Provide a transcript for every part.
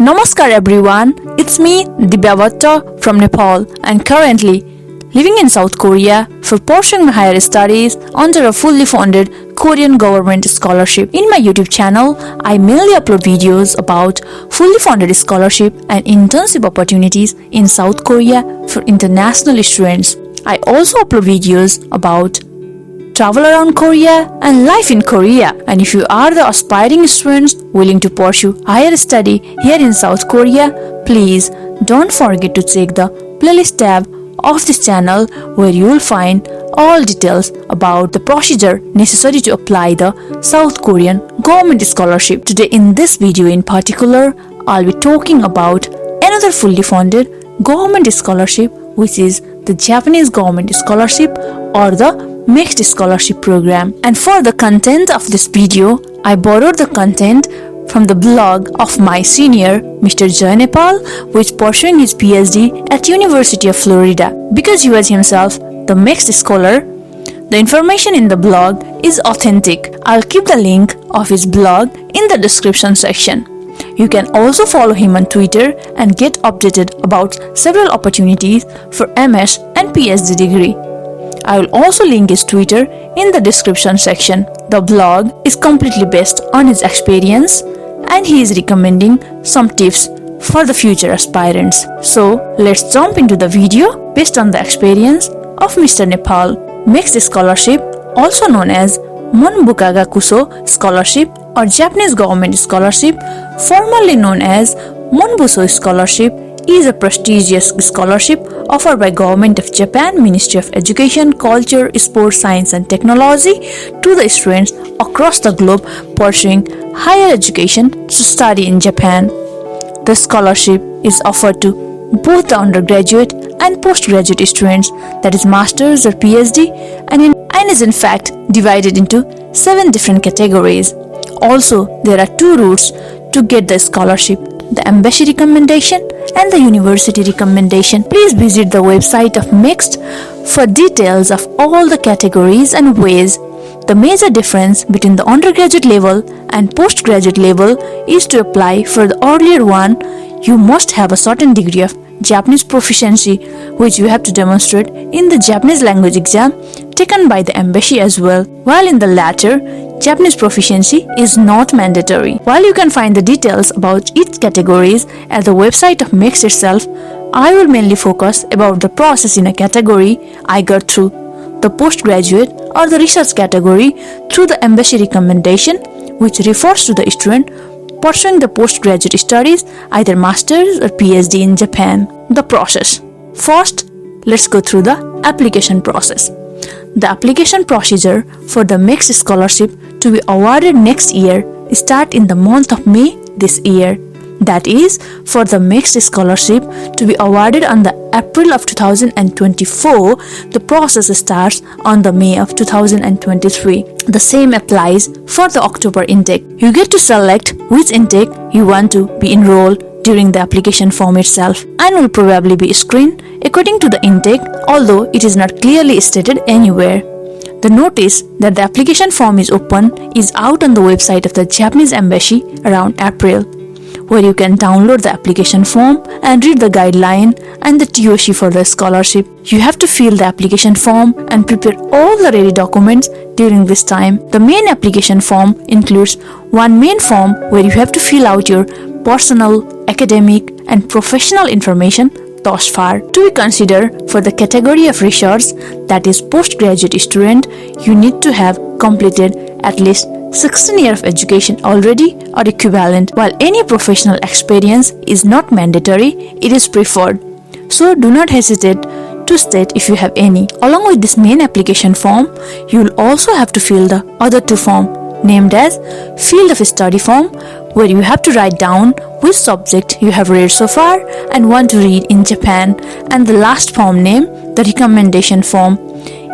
Namaskar everyone, it's me Dibyavatta from Nepal and currently living in South Korea for pursuing my higher studies under a fully funded Korean government scholarship. In my YouTube channel, I mainly upload videos about fully funded scholarship and internship opportunities in South Korea for international students. I also upload videos about travel around Korea and life in Korea. And if you are the aspiring students willing to pursue higher study here in South Korea, please don't forget to check the playlist tab of this channel where you will find all details about the procedure necessary to apply the South Korean government scholarship. Today in this video in particular, I'll be talking about another fully funded government scholarship, which is the Japanese government scholarship or the MEXT Scholarship program. And for the content of this video, I borrowed the content from the blog of my senior, Mr Jay Nepal, who is pursuing his PhD at University of Florida. Because he was himself the MEXT scholar, the information in the blog is authentic. I'll keep the link of his blog in the description section. You can also follow him on Twitter and get updated about several opportunities for MS and PhD degree. I will also link his Twitter in the description section. The blog is completely based on his experience and he is recommending some tips for the future aspirants. So let's jump into the video based on the experience of Mr. Nepal. MEXT Scholarship, also known as Monbukaga Kuso Scholarship or Japanese Government Scholarship, formerly known as Monbuso Scholarship, is a prestigious scholarship offered by Government of Japan Ministry of Education, Culture, Sports, Science and Technology to the students across the globe pursuing higher education to study in Japan. The scholarship is offered to both the undergraduate and postgraduate students, that is masters or PhD, and is in fact divided into 7 different categories. Also, there are 2 routes to get the scholarship: the embassy recommendation and the university recommendation. Please visit the website of MEXT for details of all the categories and ways. The major difference between the undergraduate level and postgraduate level is to apply for the earlier one, you must have a certain degree of Japanese proficiency, which you have to demonstrate in the Japanese language exam taken by the embassy as well. While in the latter, Japanese proficiency is not mandatory. While you can find the details about each categories at the website of MEXT itself, I will mainly focus about the process in a category I got through the postgraduate or the research category through the embassy recommendation, which refers to the student pursuing the postgraduate studies, either masters or PhD in Japan. The process. First, let's go through the application process. The application procedure for the MEXT scholarship to be awarded next year start in the month of May this year. That is, for the MEXT scholarship to be awarded on the April of 2024, the process starts on the May of 2023. The same applies for the October intake. You get to select which intake you want to be enrolled during the application form itself and will probably be screened according to the intake, although it is not clearly stated anywhere. The notice that the application form is open is out on the website of the Japanese embassy around April, where you can download the application form and read the guideline and the TOC for the scholarship. You have to fill the application form and prepare all the ready documents during this time. The main application form includes one main form where you have to fill out your personal, academic and professional information thus far. To be considered for the category of research, that is postgraduate student, you need to have completed at least 16 years of education already or equivalent. While any professional experience is not mandatory, it is preferred. So do not hesitate to state if you have any. Along with this main application form, you will also have to fill the other 2 forms named as field of study form, where you have to write down which subject you have read so far and want to read in Japan, and the last form named the recommendation form.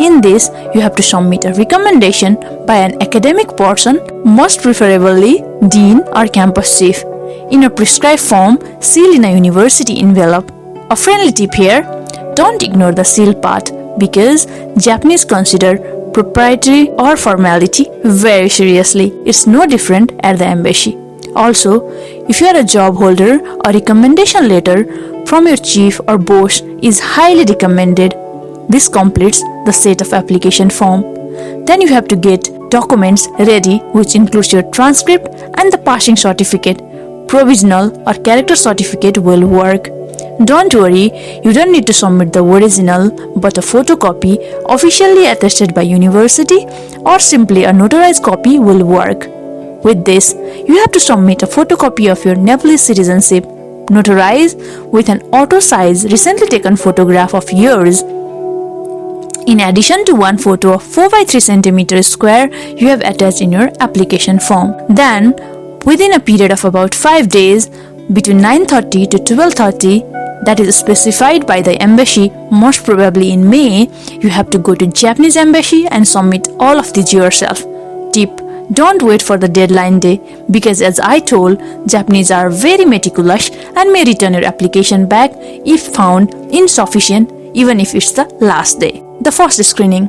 In this, you have to submit a recommendation by an academic person, most preferably dean or campus chief, in a prescribed form sealed in a university envelope. A friendly tip here, don't ignore the seal part because Japanese consider proprietary or formality very seriously. It's no different at the embassy. Also, if you are a job holder, a recommendation letter from your chief or boss is highly recommended. This completes the set of application form. Then you have to get documents ready, which includes your transcript and the passing certificate. Provisional or character certificate will work. Don't worry, you don't need to submit the original, but a photocopy officially attested by university or simply a notarized copy will work. With this, you have to submit a photocopy of your Nepalese citizenship, notarized with an auto-size recently taken photograph of yours. In addition to one photo of 4 by 3 cm square you have attached in your application form. Then, within a period of about 5 days, between 9:30 to 12:30, that is specified by the embassy, most probably in May, you have to go to Japanese embassy and submit all of these yourself. Tip: don't wait for the deadline day, because as I told, Japanese are very meticulous and may return your application back if found insufficient, even if it's the last day. The first screening.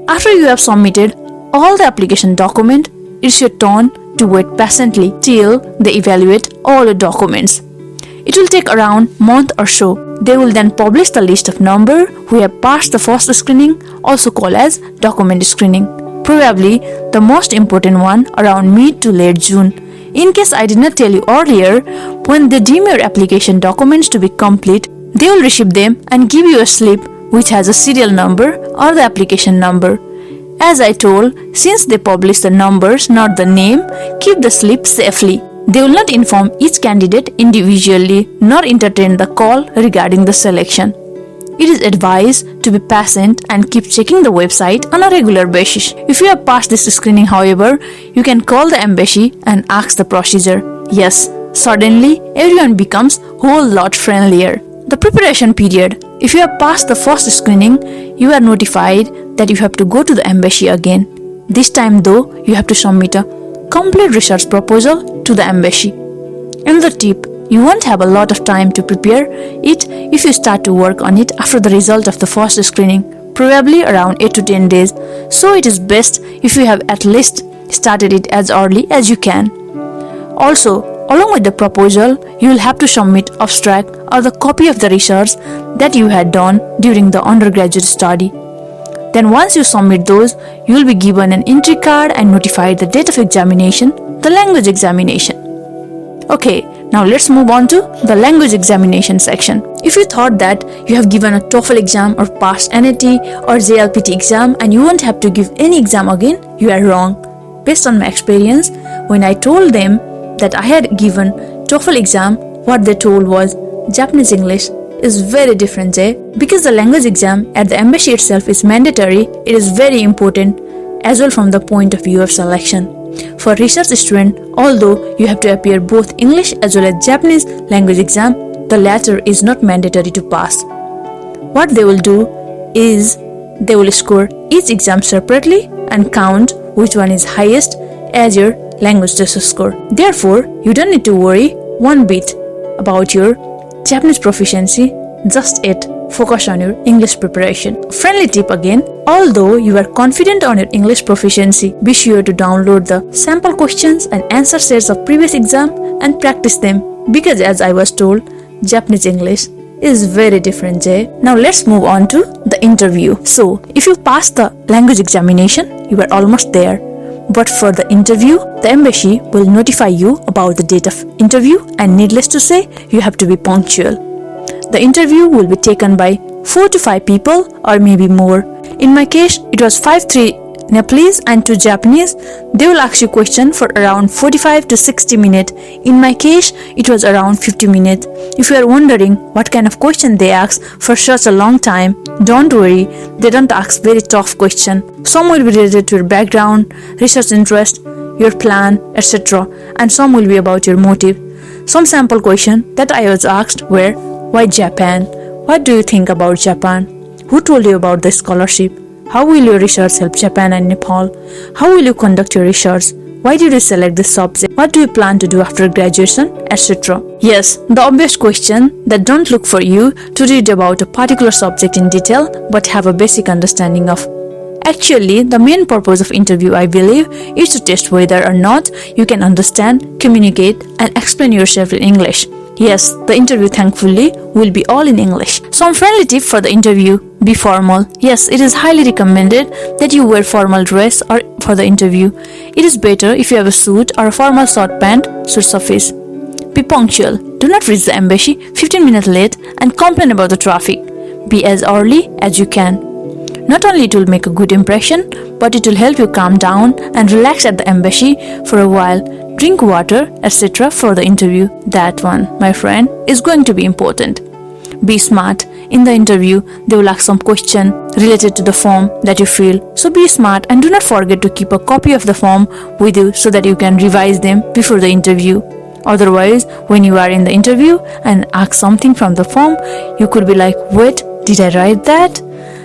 After you have submitted all the application document, it's your turn to wait patiently till they evaluate all your documents. It will take around a month or so. They will then publish the list of number who have passed the first screening, also called as document screening. Probably the most important one around mid to late June. In case I did not tell you earlier, when they deem your application documents to be complete, they will receive them and give you a slip which has a serial number or the application number. As I told, since they publish the numbers, not the name, keep the slip safely. They will not inform each candidate individually nor entertain the call regarding the selection. It is advised to be patient and keep checking the website on a regular basis. If you have passed this screening, however, you can call the embassy and ask the procedure. Yes, suddenly everyone becomes a whole lot friendlier. The preparation period. If you have passed the first screening, you are notified that you have to go to the embassy again. This time though, you have to submit a complete research proposal to the embassy. Another tip, you won't have a lot of time to prepare it if you start to work on it after the result of the first screening, probably around 8 to 10 days. So it is best if you have at least started it as early as you can. Also, along with the proposal, you will have to submit abstract or the copy of the research that you had done during the undergraduate study. Then once you submit those, you will be given an entry card and notified the date of examination, the language examination. Okay, now let's move on to the language examination section. If you thought that you have given a TOEFL exam or passed NAT or JLPT exam and you won't have to give any exam again, you are wrong. Based on my experience, when I told them that I had given TOEFL exam, what they told was Japanese English is very different, Jay. Because the language exam at the embassy itself is mandatory, it is very important as well from the point of view of selection. For research student, although you have to appear both English as well as Japanese language exam, the latter is not mandatory to pass. What they will do is they will score each exam separately and count which one is highest as your language test score. Therefore, you don't need to worry one bit about your Japanese proficiency, just focus on your English preparation. Friendly tip again, although you are confident on your English proficiency, be sure to download the sample questions and answer sets of previous exam and practice them, because as I was told, Japanese English is very different, Jay. Now let's move on to the interview. So, if you pass the language examination, you are almost there. But for the interview, the embassy will notify you about the date of interview, and needless to say, you have to be punctual. The interview will be taken by 4 to 5 people or maybe more. In my case, it was 3 Nepalese and 2 Japanese. They will ask you questions for around 45 to 60 minutes. In my case, it was around 50 minutes. If you are wondering what kind of question they ask for such a long time, don't worry, they don't ask very tough question. Some will be related to your background, research interest, your plan, etc. And some will be about your motive. Some sample questions that I was asked were, why Japan? What do you think about Japan? Who told you about the scholarship? How will your research help Japan and Nepal? How will you conduct your research? Why did you select this subject? What do you plan to do after graduation, etc.? Yes, the obvious question that don't look for you to read about a particular subject in detail, but have a basic understanding of. Actually, the main purpose of interview, I believe, is to test whether or not you can understand, communicate, and explain yourself in English. Yes, the interview thankfully will be all in English. Some friendly tip for the interview: be formal. Yes, it is highly recommended that you wear formal dress or for the interview. It is better if you have a suit or a formal short pant suit suffice. Be punctual. Do not reach the embassy 15 minutes late and complain about the traffic. Be as early as you can. Not only it will make a good impression, but it will help you calm down and relax at the embassy for a while. Drink water, etc. for the interview. That one, my friend, is going to be important. Be smart. In the interview, they will ask some question related to the form that you fill. So be smart and do not forget to keep a copy of the form with you so that you can revise them before the interview. Otherwise, when you are in the interview and ask something from the form, you could be like, wait, did I write that?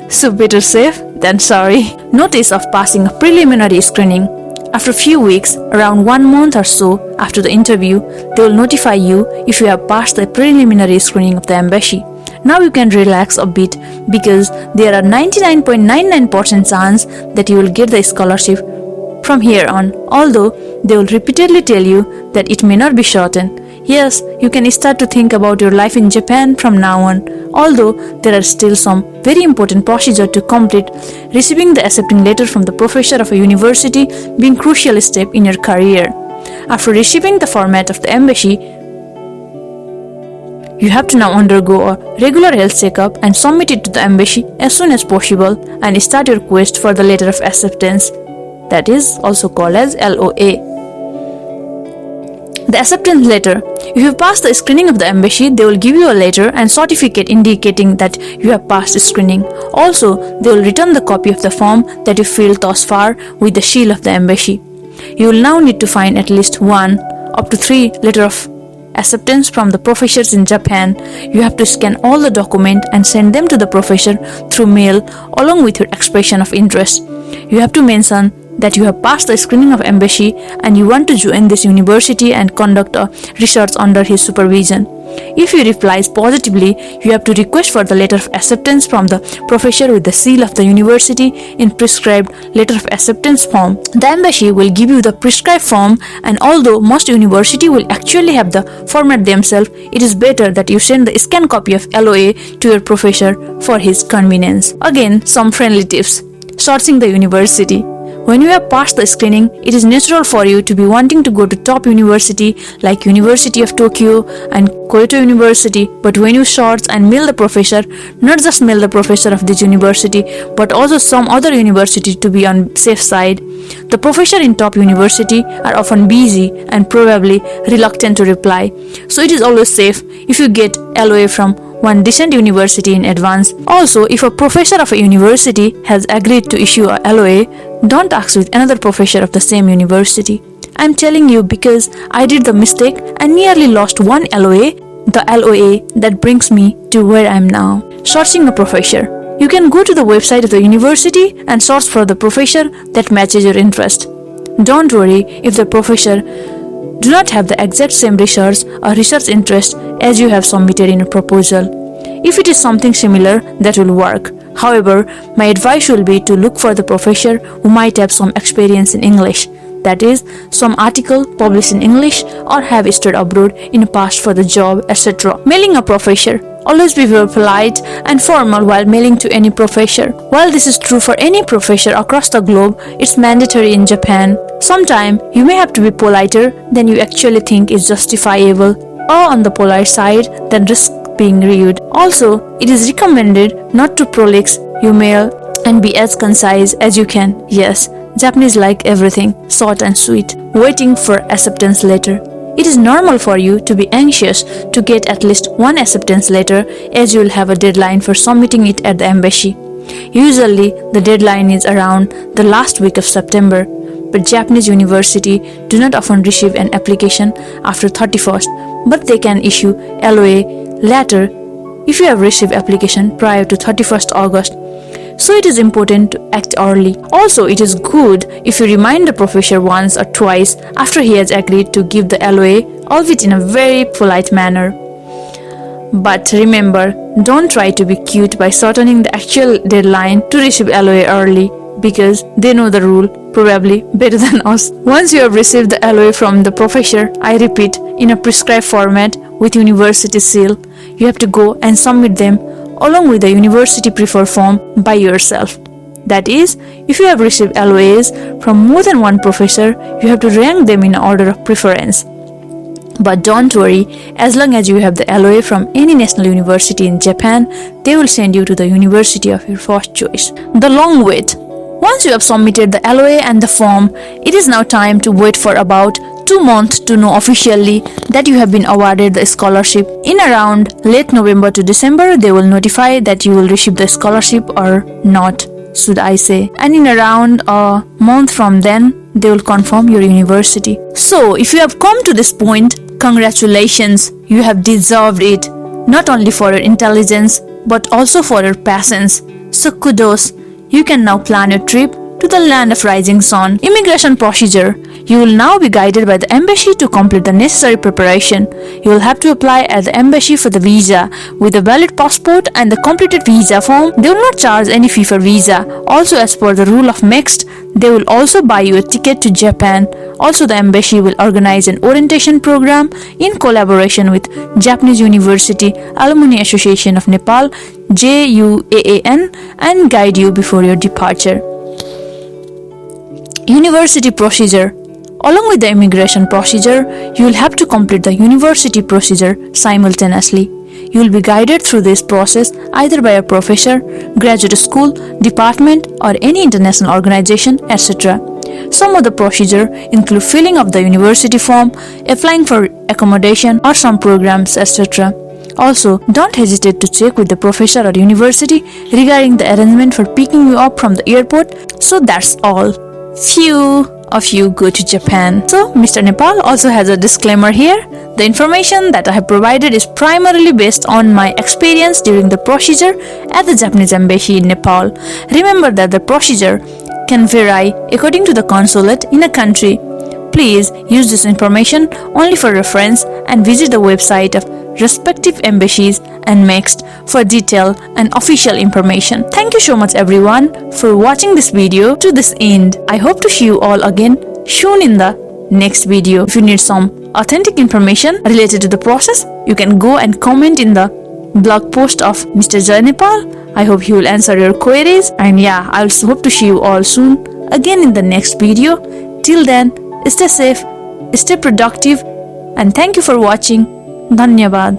So better safe than sorry. Notice of passing a preliminary screening. After a few weeks, around 1 month or so after the interview, they will notify you if you have passed the preliminary screening of the embassy. Now you can relax a bit because there are 99.99% chance that you will get the scholarship from here on, although they will repeatedly tell you that it may not be shortened. Yes, you can start to think about your life in Japan from now on, although there are still some very important procedures to complete, receiving the accepting letter from the professor of a university being a crucial step in your career. After receiving the format of the embassy, you have to now undergo a regular health checkup and submit it to the embassy as soon as possible and start your quest for the letter of acceptance, that is also called as LOA. The acceptance letter. If you pass the screening of the embassy, they will give you a letter and certificate indicating that you have passed the screening. Also, they will return the copy of the form that you filled thus far with the seal of the embassy. You will now need to find at least 1 up to 3 letter of acceptance from the professors in Japan. You have to scan all the documents and send them to the professor through mail along with your expression of interest. You have to mention that you have passed the screening of embassy and you want to join this university and conduct a research under his supervision. If he replies positively, you have to request for the letter of acceptance from the professor with the seal of the university in prescribed letter of acceptance form. The embassy will give you the prescribed form, and although most university will actually have the format themselves, it is better that you send the scanned copy of LOA to your professor for his convenience. Again, some friendly tips. Searching the university. When you have passed the screening, it is natural for you to be wanting to go to top university like University of Tokyo and Kyoto University, but when you search and mail the professor, not just mail the professor of this university, but also some other university to be on safe side, the professor in top university are often busy and probably reluctant to reply. So it is always safe if you get LOA from one decent university in advance. Also, if a professor of a university has agreed to issue a LOA, don't ask with another professor of the same university. I'm telling you because I did the mistake and nearly lost one LOA, the LOA that brings me to where I am now. Searching a professor. You can go to the website of the university and search for the professor that matches your interest. Don't worry if the professor do not have the exact same research or research interest as you have submitted in a proposal. If it is something similar, that will work. However, my advice will be to look for the professor who might have some experience in English, that is, some article published in English or have studied abroad in the past for the job, etc. Mailing a professor. Always be very polite and formal while mailing to any professor. While this is true for any professor across the globe, it's mandatory in Japan. Sometimes you may have to be politer than you actually think is justifiable, or on the polite side than risk being rude. Also, it is recommended not to prolix your mail and be as concise as you can. Yes, Japanese like everything short and sweet. Waiting for acceptance letter. It is normal for you to be anxious to get at least one acceptance letter, as you will have a deadline for submitting it at the embassy. Usually, the deadline is around the last week of September, but Japanese university do not often receive an application after 31st, but they can issue LOA later if you have received application prior to 31st August. So it is important to act early. Also, it is good if you remind the professor once or twice after he has agreed to give the LOA, albeit in a very polite manner. But remember, don't try to be cute by shortening the actual deadline to receive LOA early. because they know the rule probably better than us. Once you have received the LOA from the professor, I repeat, in a prescribed format with university seal, you have to go and submit them along with the university prefer form by yourself. That is, if you have received LOAs from more than one professor, you have to rank them in order of preference. But don't worry, as long as you have the LOA from any national university in Japan, they will send you to the university of your first choice. The long wait. Once you have submitted the LOA and the form, it is now time to wait for about 2 months to know officially that you have been awarded the scholarship. In around late November to December, they will notify that you will receive the scholarship or not, should I say. And in around a month from then, they will confirm your university. So, if you have come to this point, congratulations, you have deserved it, not only for your intelligence, but also for your patience. So kudos, you can now plan your trip to the land of rising sun. Immigration procedure. You will now be guided by the embassy to complete the necessary preparation. You will have to apply at the embassy for the visa with a valid passport and the completed visa form. They will not charge any fee for visa. Also, as per the rule of MEXT, they will also buy you a ticket to Japan. Also, the embassy will organize an orientation program in collaboration with Japanese University Alumni Association of Nepal, JUAAN, and guide you before your departure. University procedure. Along with the immigration procedure, you will have to complete the university procedure simultaneously. You will be guided through this process either by a professor, graduate school, department, or any international organization, etc. Some of the procedure include filling of the university form, applying for accommodation or some programs, etc. Also, don't hesitate to check with the professor or university regarding the arrangement for picking you up from the airport. So that's all. Few of you go to Japan. So, Mr. Nepal also has a disclaimer here. The information that I have provided is primarily based on my experience during the procedure at the Japanese Embassy in Nepal. Remember that the procedure can vary according to the consulate in a country. Please use this information only for reference and visit the website of respective embassies and MEXT for detailed and official information. Thank you so much everyone for watching this video to this end. I hope to see you all again soon in the next video. If you need some authentic information related to the process, you can go and comment in the blog post of Mr. Jay Nepal. I hope he will answer your queries, and yeah, I also hope to see you all soon again in the next video. Till then, stay safe, stay productive, and thank you for watching. Dhanyabad.